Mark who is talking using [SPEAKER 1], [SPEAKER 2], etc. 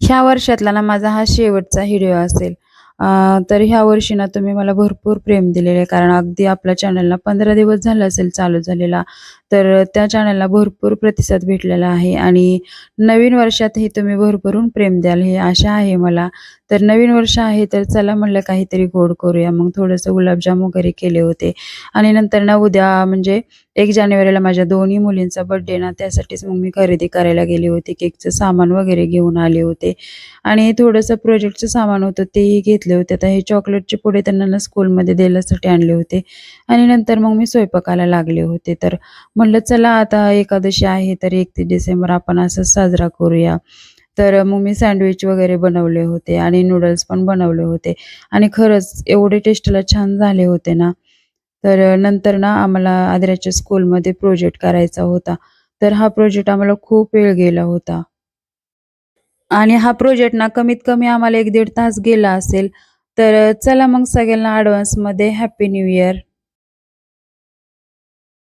[SPEAKER 1] ह्या वर्षातला ना माझा हा शेवटचा व्हिडिओ असेल. तर ह्या वर्षी ना तुम्ही मला भरपूर प्रेम दिलेलं आहे. कारण अगदी आपल्या चॅनलला 15 दिवस झालं असेल चालू झालेला. तर त्या चॅनलला भरपूर प्रतिसाद भेटलेला आहे आणि नवीन वर्षातही तुम्ही भरभरून प्रेम द्याल ही आशा आहे मला. तर नवीन वर्ष आहे तर चला म्हणलं काहीतरी गोड करूया. मग थोडंसं गुलाबजाम वगैरे केले होते आणि नंतर ना उद्या म्हणजे 1 जानेवारीला माझ्या दोन्ही मुलींचा बर्थडे ना त्यासाठीच मग मी खरेदी करायला गेले होते. केकचं सामान वगैरे घेऊन आले होते आणि थोडंसं प्रोजेक्टचं सामान होतं तेही घेतले होते. आता हे चॉकलेटचे पुडे त्यांना ना स्कूलमध्ये देण्यासाठी आणले होते आणि नंतर मग मी स्वयंपाकाला लागले होते. तर म्हटलं चला आता एकादशी आहे तर 31 डिसेंबर आपण असंच साजरा करूया. तर मग मी सँडविच वगैरे बनवले होते आणि नूडल्स पण बनवले होते आणि खरंच एवढे टेस्टला छान झाले होते ना. तर नंतर ना आम्हाला आदिराजच्या स्कूलमध्ये प्रोजेक्ट करायचा होता. तर हा प्रोजेक्ट आम्हाला खूप वेळ गेला होता. आणि हा प्रोजेक्ट ना कमीत कमी आम्हाला 1-1.5 तास गेला असेल. तर चला मग सगळ्यांना ॲडव्हान्समध्ये हॅपी न्यू इयर.